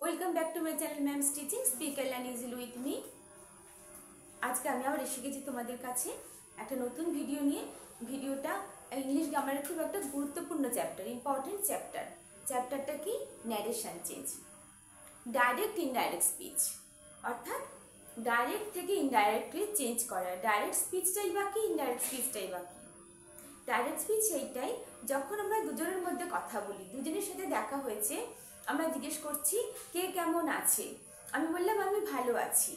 Welcome back to my channel ma'am's teaching speak and learn easily with me. আজকে আমি আবার এসে গেছি তোমাদের কাছে একটা নতুন ভিডিও নিয়ে। ভিডিওটা ইংলিশ গ্রামারের খুব একটা গুরুত্বপূর্ণ চ্যাপ্টার, ইম্পর্টেন্ট চ্যাপ্টার। চ্যাপ্টারটা কি? Narration change, direct indirect speech, অর্থাৎ ডাইরেক্ট থেকে ইনডাইরেক্টলি চেঞ্জ করা। ডাইরেক্ট স্পিচটাই বা কি, ইনডাইরেক্ট স্পিচটাই বা কি? ডাইরেক্ট স্পিচ সেইটাই যখন আমরা দুজনের মধ্যে কথা বলি, দুজনের সাথে দেখা হয়েছে, আমরা জিজ্ঞেস করছি কে কেমন আছে, আমি বললাম আমি ভালো আছি।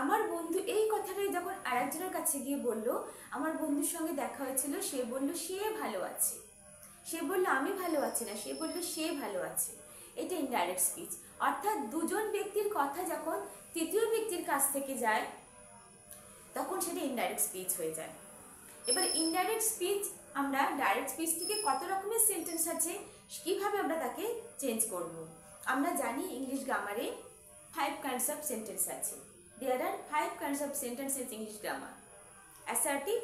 আমার বন্ধু এই কথাটাই যখন আরেকজনের কাছে গিয়ে বলল, আমার বন্ধুর সঙ্গে দেখা হয়েছিল, সে বলল সে ভালো আছে, সে বলল আমি ভালো আছি না, সে বলল সে ভালো আছে। এটা ইনডাইরেক্ট স্পিচ। অর্থাৎ দুজন ব্যক্তির কথা যখন তৃতীয় ব্যক্তির কাছ থেকে যায় তখন সেটা ইনডাইরেক্ট স্পিচ হয়ে যায়। এবার ইনডাইরেক্ট স্পিচ আমরা ডাইরেক্ট স্পিচ থেকে কত রকমের সেন্টেন্স আছে, কিভাবে আমরা তাকে চেঞ্জ করব। আমরা জানি ইংলিশ গ্রামারে 5 kinds of sentence আছে। There are 5 kinds of sentences in English grammar: assertive,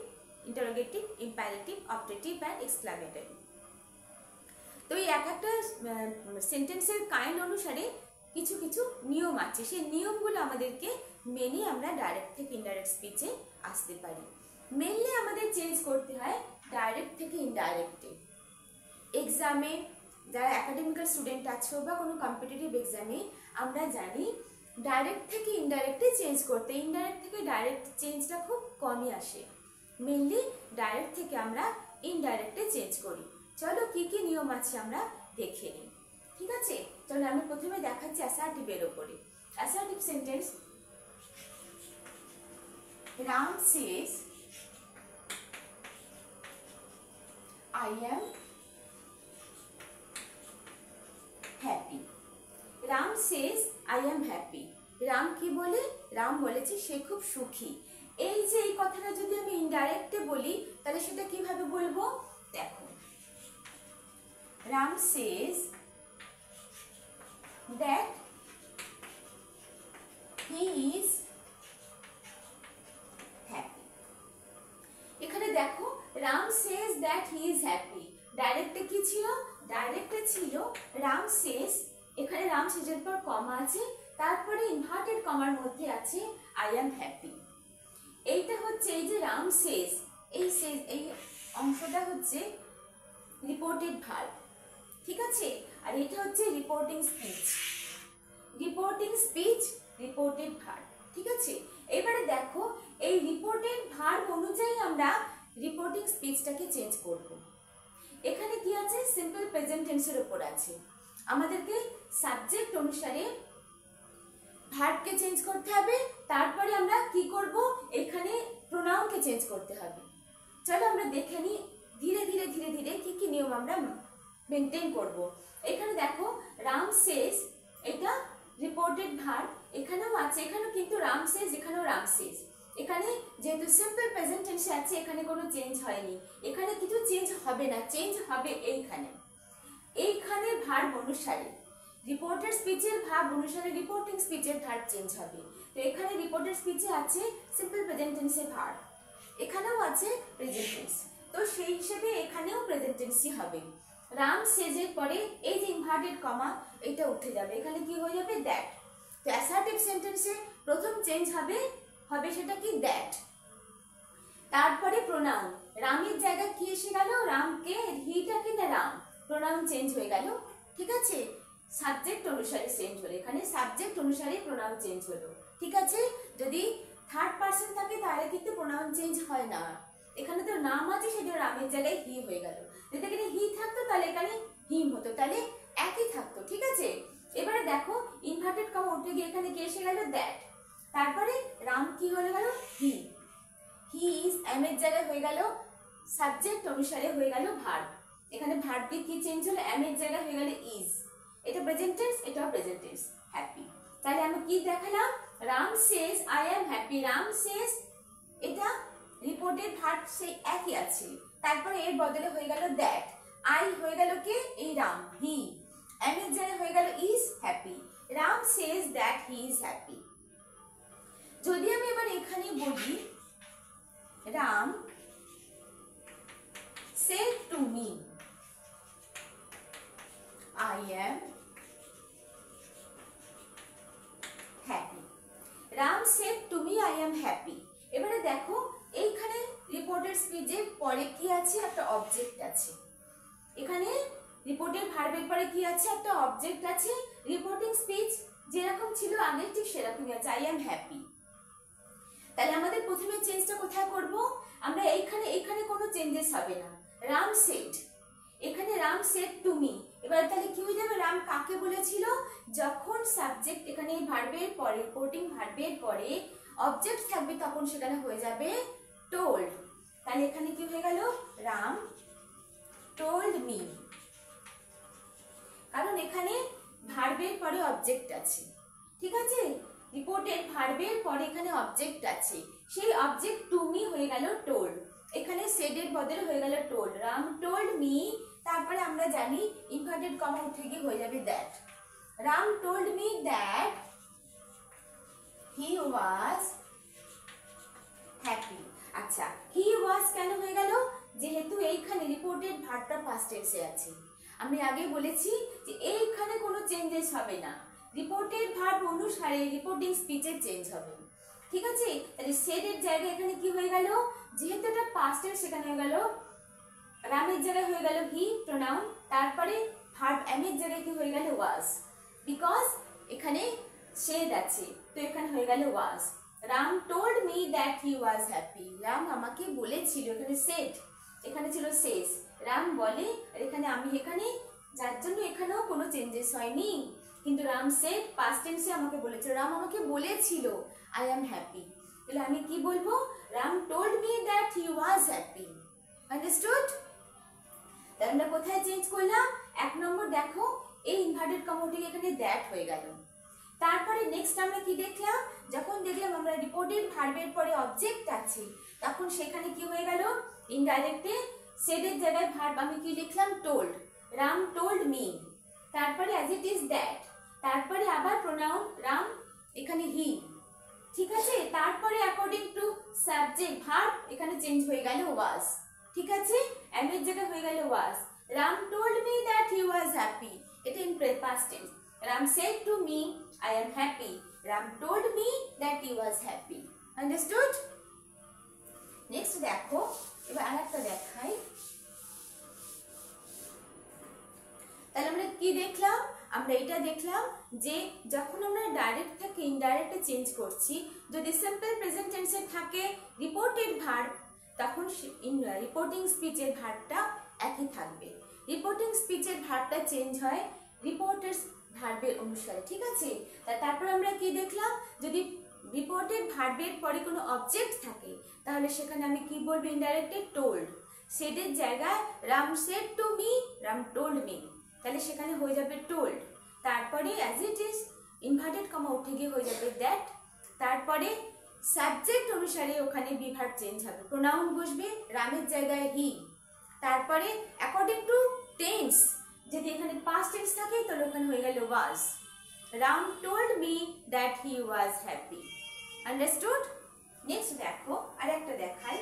interrogative, imperative, optative and exclamatory। তো এই এক একটা সেন্টেন্সের কাইন্ড অনুসারে কিছু কিছু নিয়ম আছে, সেই নিয়মগুলো আমাদেরকে মেনে আমরা ডাইরেক্ট থেকে ইনডাইরেক্ট স্পিচে আসতে পারি। মেনলি আমাদের চেঞ্জ করতে হয় ডাইরেক্ট থেকে ইনডাইরেক্টে। এক্সামে যারা একাডেমিক্যাল স্টুডেন্ট আছো বা কোনো কম্পিটিটিভ এক্সামে আমরা জানি ডাইরেক্ট থেকে ইনডাইরেক্টে চেঞ্জ করতে, ইনডাইরেক্ট থেকে ডাইরেক্ট চেঞ্জটা খুব কমই আসে। মেনলি ডাইরেক্ট থেকে আমরা ইনডাইরেক্টে চেঞ্জ করি। চলো কি কি নিয়ম আছে আমরা দেখে নিই, ঠিক আছে? চলো আমি প্রথমে দেখাচ্ছি অ্যাসার্টিভের ওপরে। Assertive sentence: Ram Sage I am happy. Ram says I am happy. Ram কি বলে? রাম বলেছে সে খুব সুখী। এই যে এই কথাটা যদি আমি ইনডাইরেক্টে বলি তাহলে সেটা কিভাবে বলবো? দেখো, Ram says that he is happy। এখানে দেখো Ram says that he is happy। ডাইরেক্টে কি ছিল? ডাইরেক্টে ছিল রাম says, এখানে রাম সেজের পর কমা আছে, তারপরে ইনভার্টেড কমার মধ্যে আছে I am happy। এইটা হচ্ছে এই যে রাম says, এই অংশটা হচ্ছে রিপোর্টেড ভার্ব, ঠিক আছে? আর এটা হচ্ছে reporting speech. Reporting speech, reported verb, ঠিক আছে? এবারে দেখো এই রিপোর্টেড ভার্ব অনুযায়ী আমরা রিপোর্টিং স্পিচটাকে চেঞ্জ করব। এখানে কি আছে? সিম্পল প্রেজেন্ট টেন্সের উপর আছে। আমাদেরকে সাবজেক্ট অনুসারে ভার্বকে চেঞ্জ করতে হবে, তারপরে আমরা কি করব? এখানে প্রোনাউনকে চেঞ্জ করতে হবে। চলো আমরা দেখে নিই ধীরে ধীরে ধীরে ধীরে কি কি নিয়ম আমরা মেনটেন করব। এখানে দেখো রাম সেজ, এটা রিপোর্টেড ভার্ব, এখানেও আছে, এখানেও কিন্তু রাম সেজ, এখানেও রাম সেজ। এখানে যেহেতু সিম্পল প্রেজেন্ট টেন্সে আছে এখানে কোনো চেঞ্জ হয়নি, এখানে কিছু চেঞ্জ হবে না, চেঞ্জ হবে এইখানে ভার্ব অনুসারে, রিপোর্টেড স্পিচের ভার্ব অনুসারে রিপোর্টিং স্পিচের ভার্ব চেঞ্জ হবে। তো এখানে রিপোর্টেড স্পিচে আছে সিম্পল প্রেজেন্ট টেন্সের ভার্ব, এখানেও আছে প্রেজেন্ট টেন্স, তো সেই হিসেবে এখানেও প্রেজেন্ট টেন্সই হবে। রাম সেজের পরে এই যে ইনভার্টেড কমা এটা উঠে যাবে, এখানে কি হয়ে যাবে? দ্যাট। তো অ্যাসার্টিভ সেন্টেন্সে প্রথম চেঞ্জ হবে সেটা কি? দ্যাট। তারপরে প্রোনাউন, রামের জায়গায় কি এসে গেল? রামকে, হিটা কি না রাম, প্রোনাউন চেঞ্জ হয়ে গেল, ঠিক আছে? সাবজেক্ট অনুসারে চেঞ্জ হলো, এখানে সাবজেক্ট অনুসারে প্রোনাউন চেঞ্জ হলো, ঠিক আছে? যদি থার্ড পারসন থাকে তাহলে কিন্তু প্রোনাউন চেঞ্জ হয় না। এখানে তো নাম আছে সেটা রামের জায়গায় হি হয়ে গেল, যদি এখানে হি থাকতো তাহলে এখানে হিম হতো, তাহলে একই থাকতো, ঠিক আছে? এবারে দেখো ইনভার্টেড কমা উঠে গিয়ে এখানে কি এসে গেল? দ্যাট। তারপরে রাম কি হয়ে গেল? হি। হি ইজ এর জায়গায় হয়ে গেল, সাবজেক্ট অনুসারে হয়ে গেল ভার্ব। এখানে ভার্বটি কি চেঞ্জ হলো? এর জায়গায় হয়ে গেল ইজ। এটা প্রেজেন্ট টেন্স, এটাও প্রেজেন্ট টেন্স, হ্যাপি। তাহলে আমি কি দেখালাম? Ram says I am happy. Ram says এটা রিপোর্টেড ভার্ব সেই একই আছে, তারপরে এর বদলে হয়ে গেল দ্যাট। আই হয়ে গেল কে? এই রাম, হি। এর জায়গায় হয়ে গেল is, happy. Ram says that he is happy. যদি আমি এবার এখানে বলি Ram said to me I am said to me I am happy. এবারে দেখো এইখানে রিপোর্টেড স্পিচের পরে কি আছে, একটা অবজেক্ট আছে। এখানে রিপোর্টেড ভার্বের পরে কি আছে, একটা অবজেক্ট আছে। রিপোর্টিং স্পিচ যেরকম ছিল আগে ঠিক সেরকমই আছে, আই এম হ্যাপি। তাহলে আমাদের প্রথমে চেঞ্জটা কোথায় করব, আমরা এইখানে কোনো চেঞ্জেস হবে না। রাম সেড, এখানে রাম সেড টু মি। এবার তাহলে কি হয়ে যাবে, রাম কাকে বলেছিল, যখন সাবজেক্ট এখানে ভার্বের পরে, রিপোর্টিং ভার্বের পরে অবজেক্ট থাকবে তখন সেখানে হয়ে যাবে টোল্ড। তাহলে এখানে কি হয়ে গেল, রাম টোল্ড মি, কারণ এখানে ভার্বের পরে অবজেক্ট আছে। ঠিক আছে, রিপোর্টেড ভার্বের পরে এখানে অবজেক্ট আছে, সেই অবজেক্ট টু মি হয়ে গেল টোল্ড। এখানে সেডের বদলে হয়ে গেল টোল্ড। রাম টোল্ড মি, তারপরে আমরা জানি ইনভার্টেড কমা উঠে গিয়ে হয়ে যাবে that. Ram told me that he was happy. আচ্ছা, হি ওয়াজ কেন হয়ে গেল, যেহেতু এইখানে রিপোর্টেড ভার্বটা পাস্ট টেন্সে আছে। আমি আগে বলেছি যে এইখানে কোনো চেঞ্জেস হবে না, রিপোর্টেড ভার্ব অনুসারে রিপোর্টিং স্পিচের চেঞ্জ হবে। ঠিক আছে, তাহলে সেডের জায়গায় এখানে কি হয়ে গেল, যেহেতু এটা পাস্ট টেন্স সেখানে হয়ে গেল রামের জায়গায় হয়ে গেল হি প্রোনাউন, তারপরে ভার্ব এম এর জায়গায় কি হয়ে গেল ওয়াজ, বিকজ এখানে সেড আছে তো এখানে হয়ে গেল was. Ram told me that he was happy, Ram আমাকে বলেছিল, এখানে সেড, এখানে ছিল শেষ, রাম বলে, আর এখানে আমি, এখানে যার জন্য এখানেও কোনো চেঞ্জেস হয়নি। কিন্তু রাম সেড পাস্ট টেন্সে আমাকে বলেছিল, রাম আমাকে বলেছিল আই অ্যাম হ্যাপি। তাহলে আমি কি বলবো, Ram told me that he was happy. Understood? তাহলে আমরা কোথায় চেঞ্জ করলাম, এক নম্বর দেখো এই ইনভার্টেড কমাটি এখানে দ্যাট হয়ে গেল। তারপরে নেক্সট আমরা কি দেখলাম, যখন দেখলাম আমরা রিপোর্টেড ভার্বের পরে অবজেক্ট আছে তখন সেখানে কি হয়ে গেল, ইনডাইরেক্টে সেডের জায়গায় ভার্ব আমি কি লিখলাম, টোল্ড। রাম টোল্ড মি, তারপরে অ্যাজ ইট ইজ দ্যাট, তারপরে আবার প্রোনাউন রাম, এখানে হি। ঠিক আছে, তারপরে অ্যাকর্ডিং টু সাবজেক্ট ভার্ব এখানে চেঞ্জ হয়ে গেল ওয়াজ। ঠিক আছে, এম এর জায়গায় হয়ে গেল was. Ram told me that he was happy, এটা in past tense. Ram said to me I am happy, Ram told me that he was happy. Understood? Next দেখো, এবার আরেকটা দেখাই। তাহলে আমরা কি দেখলাম, আমরা এটা দেখলাম যে যখন আমরা ডাইরেক্ট থেকে ইনডাইরেক্টে চেঞ্জ করছি, যদি সিম্পল প্রেজেন্ট টেন্সে থাকে রিপোর্টেড ভার্ব তখন রিপোর্টিং স্পিচের ভার্বটা একই থাকবে। রিপোর্টিং স্পিচের ভার্বটা চেঞ্জ হয় রিপোর্টেড ভার্বের অনুসারে। ঠিক আছে, তারপর আমরা কি দেখলাম, যদি রিপোর্টেড ভার্বের পরে কোনো অবজেক্ট থাকে তাহলে সেখানে আমি কি বলবো, ইনডাইরেক্টলি টোল্ড। সেডের জায়গায় Ram said to me, Ram told me, তাহলে সেখানে হয়ে যাবে টোল্ড। তারপরে as it is inverted comma উঠে গিয়ে হয়ে যাবে দ্যাট। তারপরে সাবজেক্ট অনুসারে ওখানে বিভার্ব চেঞ্জ হবে, প্রোনাউন বসবে রামের জায়গায় হি। তারপরে অ্যাকর্ডিং টু টেন্স, যদি এখানে পাস্ট টেন্স থাকে তাহলে ওখানে হয়ে গেল was. Ram told me that he was happy. Understood? Next দেখো আরেকটা দেখাই।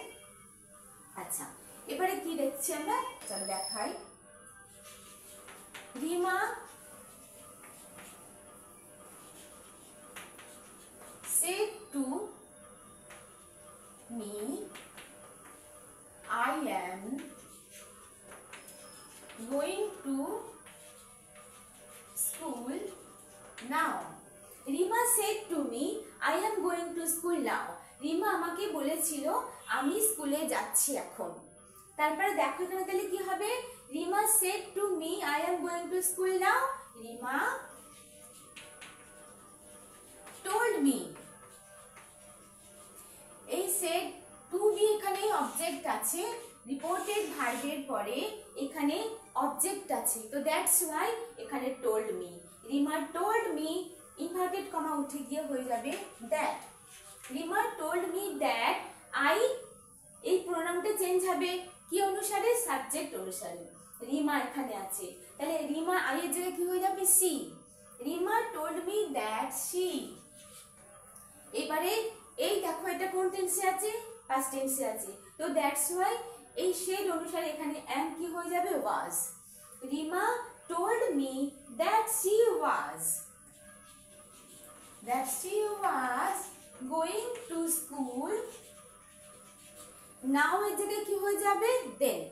আচ্ছা, এবারে কি দেখছি আমরা, চলো দেখাই। Rima said to me I am going to school now. Rima said to me I am going to school now. Rima আমাকে বলেছিল আমি স্কুলে যাচ্ছি এখন। তারপরে দেখো এখানে তাহলে কি হবে, Rima said to me I am going to school now. Rima told me, এই said to me এখানে অবজেক্ট আছে, রিপোর্টেড ভার্বের পরে এখানে অবজেক্ট আছে, তো দ্যাটস ওয়াই এখানে told me। Rima told me inverted comma উঠে গিয়ে হয়ে যাবে that. Rima told me that I, এই প্রোনাউনটা চেঞ্জ হবে কি অনুসারে, সাবজেক্ট অনুসারে। রিমা এখানে আছে, তাহলে রিমা আই এর জায়গায় কি হয়ে যাবে, C. Rima told me that she। এবারে এই দেখো এটা কোন টেন্সে আছে, পাস্ট টেন্সে আছে, তো দ্যাটস ওয়াই এই শেড অনুসারে এখানে এম কি হয়ে যাবে, was. Rima told me that she was going to school, now এর জায়গায় কি হয়ে যাবে then.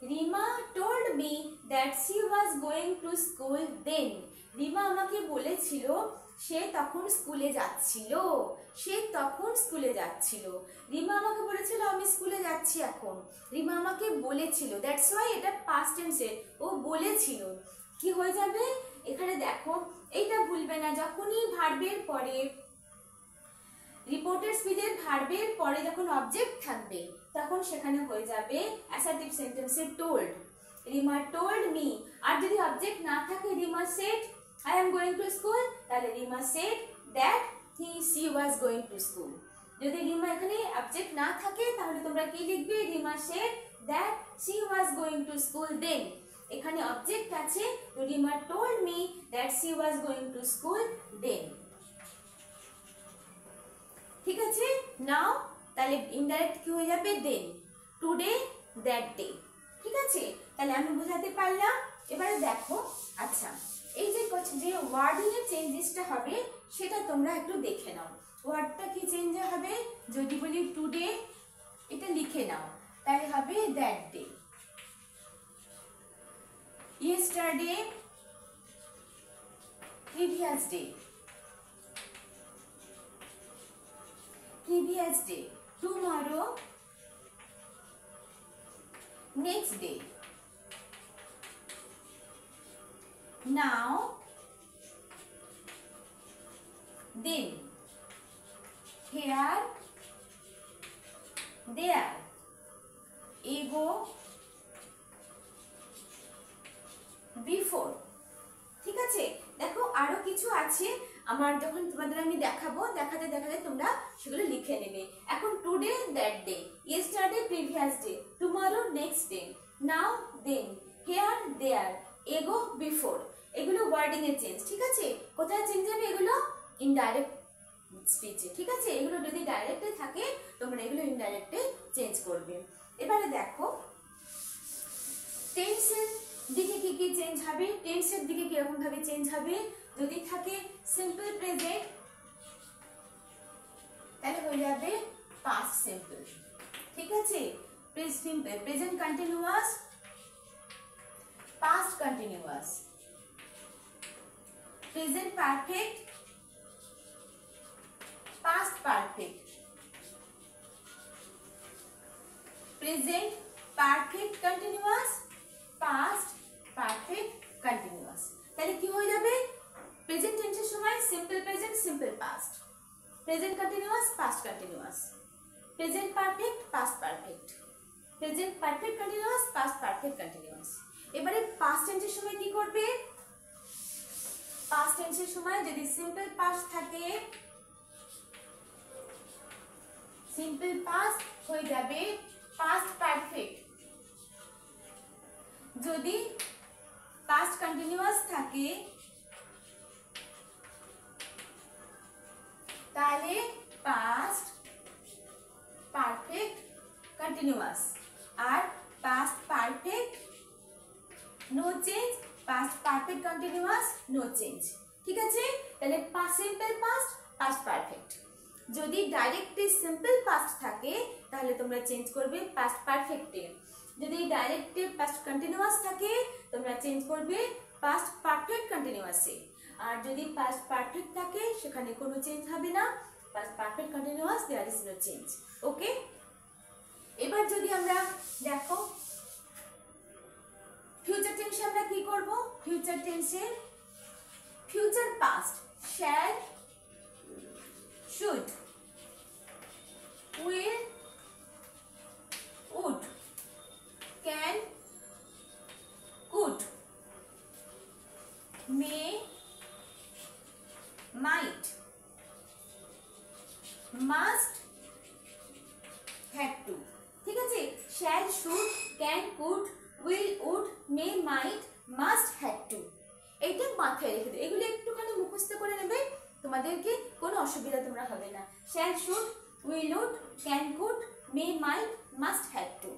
Rima told me that she was going to school then. Rima আমাকে বলেছিল সে তখন স্কুলে যাচ্ছিল, সে তখন স্কুলে যাচ্ছিল। রিমা আমাকে বলেছিল আমি স্কুলে যাচ্ছি এখন। রিমা আমাকে বলেছিল, দ্যাটস ওয়াই এটা পাস্ট টেন্সে, ও বলেছিল। কি হয়ে যাবে এখানে দেখো, এইটা ভুলবে না, যখনই ভার্বের পরে রিপোর্টেড স্পিচের ভার্বের পরে যখন অবজেক্ট থাকবে তখন সেখানে হয়ে যাবে অ্যাসার্টিভ সেন্টেন্সে টোল্ড। Rima told me. আর যদি অবজেক্ট না থাকে Rima said I am going to school, তাহলে Rima said that she was going to school. যদি রিমা এখানে অবজেক্ট না থাকে তাহলে তোমরা কি লিখবে, Rima said that she was going to school then. এখানে অবজেক্ট আছে, তো Rima told me that she was going to school then. ঠিক আছে, নাও তাহলে ইনডাইরেক্ট কি হয়ে যাবে দেন, টুডে দ্যাট ডে। ঠিক আছে, তাহলে আমি বোঝাতে পারলাম। এবারে দেখো, আচ্ছা এই যে ওয়ার্ডিং এর চেঞ্জেসটা হবে সেটা তোমরা একটু দেখে নাও। ওয়ার্ডটা কি চেঞ্জ হবে, যদি বলি টুডে এটা লিখে নাও তাহলে হবে that day. Yesterday previous day, previous day, tomorrow next day, now then, here there, ago before। ঠিক আছে, দেখো আরো কিছু আছে, আমার যখন তোমাদের আমি দেখাবো দেখাতে দেখাতে তোমরা সেগুলো লিখে নেবে। এখন today that day, yesterday previous day, tomorrow next day, now then, here there, ago before, এগুলো ওয়ার্ডিং এর চেঞ্জ। ঠিক আছে, কোথায় চেঞ্জ হবে এগুলো, ইনডাইরেক্ট স্পিচে। ঠিক আছে, এগুলো যদি ডাইরেক্টে থাকে তোমরা এগুলো ইনডাইরেক্টে চেঞ্জ করবে। এবারে দেখো টেন্সের দিকে কি কি চেঞ্জ হবে, টেন্সের দিকে কিরকম ভাবে চেঞ্জ হবে। যদি থাকে সিম্পল প্রেজেন্ট তাহলে হয়ে যাবে পাস্ট সিম্পল। ঠিক আছে, present continuous, past continuous, present perfect, past perfect, present perfect continuous, past perfect continuous. তাহলে কি হয়ে যাবে, প্রেজেন্ট টেন্সের সময় simple present, simple past, present continuous, past continuous, present perfect, past perfect, present perfect continuous, past perfect continuous. এবারে past টেন্সের সময় কি করবে, পাস্ট টেন্সের সময় যদি সিম্পল পাস্ট থাকে সিম্পল পাস্ট হয়ে যাবে পাস্ট পারফেক্ট। যদি পাস্ট কন্টিনিউয়াস থাকে তাহলে পাস্ট পারফেক্ট কন্টিনিউয়াস, আর past perfect no change, past perfect continuous no change. ঠিক আছে, তাহলে সিম্পল পাস্ট, পাস্ট পারফেক্ট। যদি ডাইরেক্টলি সিম্পল পাস্ট থাকে তাহলে তোমরা চেঞ্জ করবে পাস্ট পারফেক্টে। যদি ডাইরেক্টলি পাস্ট কন্টিনিউয়াস থাকে তোমরা চেঞ্জ করবে পাস্ট পারফেক্ট কন্টিনিউয়াসে। আর যদি পাস্ট পারফেক্ট থাকে সেখানে কোনো চেঞ্জ হবে না, past perfect continuous there is no change. Okay, এবার যদি আমরা দেখো ফিউচার টেন্সে আমরা কি করব, ফিউচার টেন্সে future past shall, should, will, would, can, could, may, might, must, had to। ঠিক আছে, shall, should, can, could, will, would, may, might, must, had to, এইটা মাথায় রেখে দেবে। এগুলো একটুখানি মুখস্থ করে নেবে, তোমাদেরকে কোনো অসুবিধা তোমরা হবে না। shall, should, will, would, can, could, may, might, must, had to।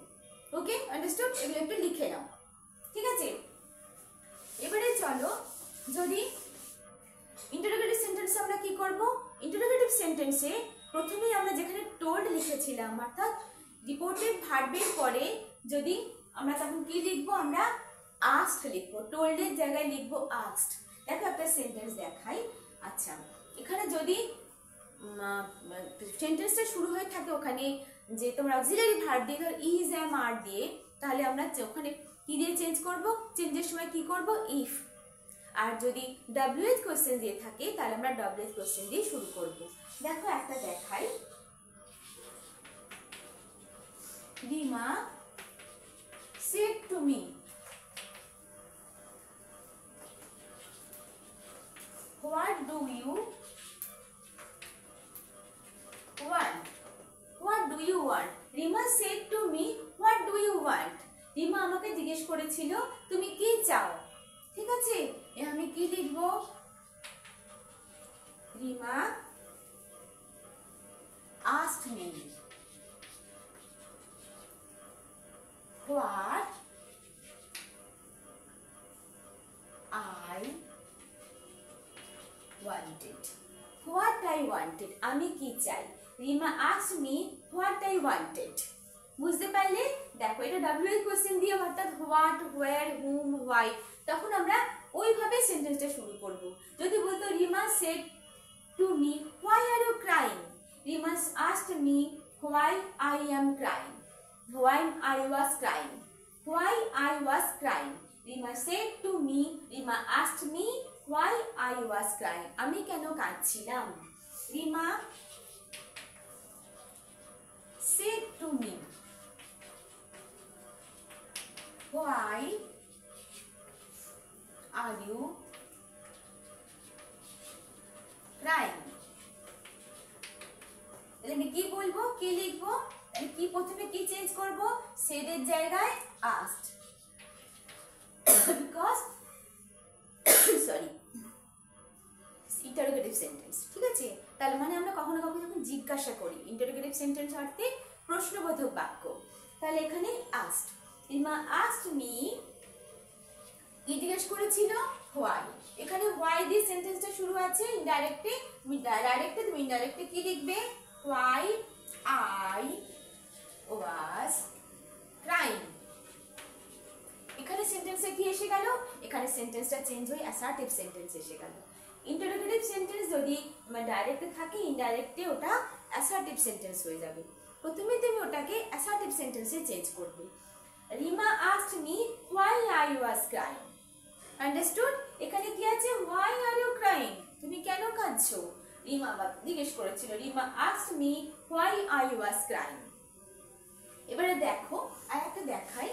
Okay, understood? এগুলো একটু লিখে নাও। ঠিক আছে, এবারে চলো যদি ইন্টারোগেটিভ সেন্টেন্স আমরা কি করব, ইন্টারোগেটিভ সেন্টেন্স সেন্টেন্সে প্রথমেই আমরা যেখানে টোল্ড লিখেছিলাম, অর্থাৎ রিপোর্টেড ভার্বের পরে যদি আমরা তখন কি লিখবো, আমরা আস্কড লিখবো, টোল্ডের জায়গায় লিখবো আস্কড। দেখো একটা সেন্টেন্স দেখাই। আচ্ছা, এখানে যদি সেন্টেন্সটা শুরু হয়ে থাকে ওখানে যে তোমরা অক্সিলারি ভার্ব দিয়ে ধর ইজ এম আর দিয়ে, তাহলে আমরা ওখানে কি দিয়ে চেঞ্জ করব, চেঞ্জের সময় কি করব, ইফ। আর যদি ডাব্লিউএইচ কোশ্চেন দিয়ে থাকে তাহলে আমরা ডাব্লিউএইচ কোশ্চেন দিয়ে শুরু করব। দেখো একটা দেখাই। Rima said to me, what do you want? What do you want? Rima said to me, what do you want? Rima আমাকে জিজ্ঞেস করেছিল তুমি কি চাও। ঠিক আছে, আমি কি লিখবো, Rima asked me what I wanted. What I wanted, আমি কি চাই। Rima asked me what I wanted. বুঝতে পারলে? দেখো এটা ডাব্লিউএইচ কোশ্চেন দিয়ে, অর্থাৎ হোয়াট, হোয়ার, হুম, হোয়াই, তখন আমরা ওইভাবে সেন্টেন্সটা শুরু করব। যদি বলতো Rima said to me why are you crying, Rima asked me why I am crying, why I was crying, why I was crying. Rima said to me, Rima asked me why I was crying, আমি কেন কাঁদছিলাম। Rima said to me, why are you crying? তাহলে আমি কি বলবো, কি লিখবো, তাহলে কি প্রথমে কি চেঞ্জ করব, said এর জায়গায় asked, because sorry interrogative sentence. ঠিক আছে, তাহলে মানে আমরা কখনো কখনো যখন জিজ্ঞাসা করি, ইন্টারোগেটিভ সেন্টেন্স অর্থে প্রশ্নবোধক বাক্য, তাহলে এখানে আস্কড। রিমা আস্কড মি, কি জিজ্ঞেস করেছিল, হোয়াই। এখানে হোয়াই দিয়ে সেন্টেন্সটা শুরু আছে ইনডাইরেক্টে, তুমি ইনডাইরেক্টে কি লিখবে, হোয়াই আই ওয়াজ ক্রাইং। এখানে সেন্টেন্সে কি এসে গেল, এখানে সেন্টেন্সটা চেঞ্জ হয়ে অ্যাসার্টিভ সেন্টেন্স এসে গেল। ইন্টারোগেটিভ সেন্টেন্স যদি ডাইরেক্টে থাকে, ইনডাইরেক্টে ওটা অ্যাসার্টিভ সেন্টেন্স হয়ে যাবে। প্রথমে তুমি ওটাকে অ্যাসার্টিভ সেন্টেন্সে চেঞ্জ করবে। Rima asked me why I was crying. Understood? এখানে কি আছে, হোয়াই আর ইউ ক্রাইং, তুমি কেন কাঁদছো। রিমা জিজ্ঞেস করেছিল, Rima asked me why I was crying. এবারে দেখো আর একটা দেখাই।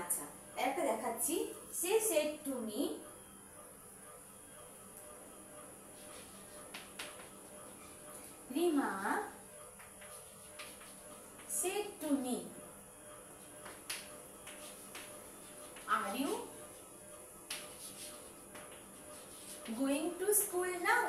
আচ্ছা, একটা দেখাচ্ছি। সে said to me, Rima said to me, are you going to school now?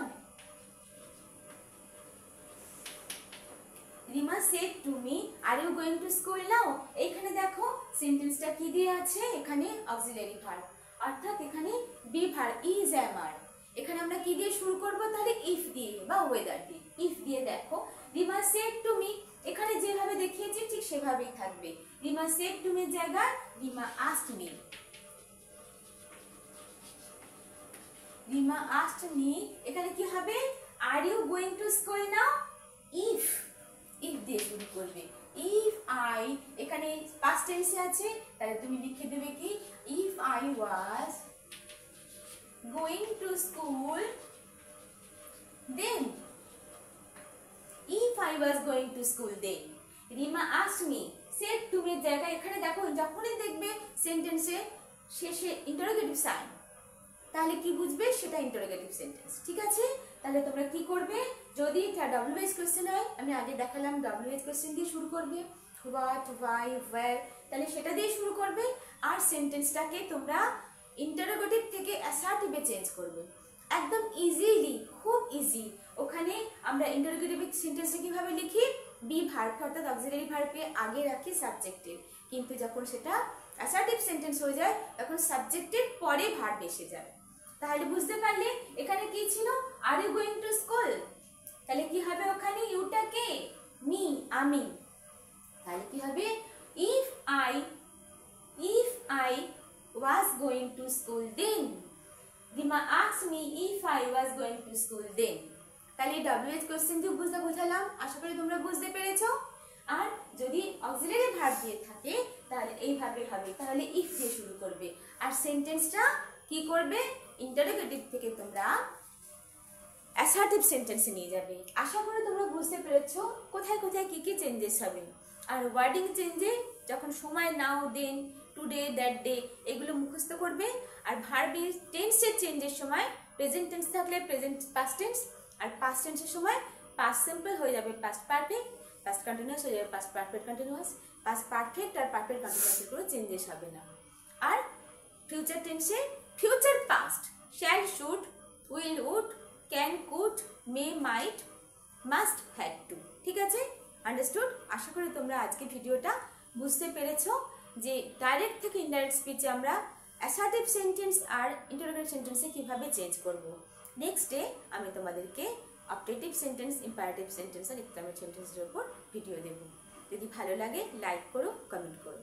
Rima said to me, are you going to school now? এখানে দেখো সেন্টেন্সটা কি দিয়ে আছে, এখানে অক্সিলারি ভার্ব, অর্থাৎ এখানে be verb is M R. এখানে আমরা কি দিয়ে শুরু করব, তাহলে ইফ দিয়ে বা ওয়েদার দিয়ে। ইফ দিয়ে দেখো রিমা said to me, এখানে যেভাবে দেখিয়েছি ঠিক সেভাবেই থাকবে। রিমা said to me জায়গায় Rima asked me, Rima asked me, এখানে কি হবে, are you going to school now? If দিয়ে শুরু করবে। ইফ আই, এখানে পাস্ট টেন্সে আছে, তাহলে তুমি লিখে দেবে কি, if I was going to school then, if I was going to school then. Rima asked me, said to me জায়গায় এখানে দেখো যখনই দেখবে সেন্টেন্সে শেষে ইন্টারোগেটিভ সাইন, তাহলে কি বুঝবে, সেটা ইন্টারোগেটিভ সেন্টেন্স। ঠিক আছে, তাহলে তোমরা কি করবে, যদি এটা ডাব্লিউএইচ কোশ্চেন হয়, আমি আগে দেখালাম ডাব্লিউএইচ কোশ্চেন দিয়ে শুরু করবে, হোয়াট, হোয়াই, হোয়ার, তাহলে সেটা দিয়ে শুরু করবে। আর সেন্টেন্সটাকে তোমরা ইন্টারোগেটিভ থেকে অ্যাসার্টিভে চেঞ্জ করবে, একদম ইজিলি, খুব ইজি। ওখানে আমরা ইন্টারোগেটিভ সেন্টেন্সে কিভাবে লিখি, বি ভার্ব অর্থাৎ অক্সিলারি ভার্বকে আগে রাখি সাবজেক্টের, কিন্তু যখন সেটা অ্যাসার্টিভ সেন্টেন্স হয়ে যায় তখন সাবজেক্টের পরে ভার্ব এসে যায়। তাহলে বুঝতে পারলে এখানে কি ছিল, are you going to school, তাহলে কি হবে ওখানে ইউটা কে, মি, আমি। তাহলে কি হবে, if I was going to school then, Rima asked me if I was going to school then। তাহলে WH কোশ্চেন দিয়ে বুঝালাম, আশা করি তোমরা বুঝতে পেরেছো। আর যদি অক্সিলারি ভার্ব দিয়ে থাকে তাহলে এইভাবে হবে, তাহলে ইফ দিয়ে শুরু করবে আর সেন্টেন্সটা কি করবে, ইন্টারোগেটিভ থেকে তোমরা অ্যাসার্টিভ সেন্টেন্সে নিয়ে যাবে। আশা করি তোমরা বুঝতে পেরেছো কোথায় কোথায় কি কি চেঞ্জেস হবে। আর ওয়ার্ডিং চেঞ্জে যখন সময়, নাও, দেন, টুডে, দ্যাট ডে, এগুলো মুখস্থ করবে। আর ভার্বের টেন্সের চেঞ্জের সময় প্রেজেন্ট টেন্স থাকলে প্রেজেন্ট পাস্ট টেন্স, আর পাস্ট টেন্সের সময় পাস্ট সিম্পল হয়ে যাবে পাস্ট পারফেক্ট, পাস্ট কন্টিনিউয়াস হয়ে যাবে past perfect continuous, past perfect আর পারফেক্ট কন্টিনিউয়াসের কোনো চেঞ্জেস হবে না। আর ফিউচার টেন্সে future past shall, should, will, would, can, could, may, might, must, had to. ঠিক আছে, আন্ডারস্টুড? আশা করি তোমরা আজকে ভিডিওটা বুঝতে পেরেছো যে ডাইরেক্ট থেকে ইনডাইরেক্ট স্পিচে আমরা অ্যাসার্টিভ সেন্টেন্স আর ইন্টারোগেটিভ সেন্টেন্সে কীভাবে চেঞ্জ করব। নেক্সট ডে আমি তোমাদেরকে অবজেক্টিভ সেন্টেন্স, ইম্পারেটিভ সেন্টেন্স আর এক্সক্লেমেটিভ সেন্টেন্সের উপর ভিডিও দেব। যদি ভালো লাগে লাইক করো, কমেন্ট করো।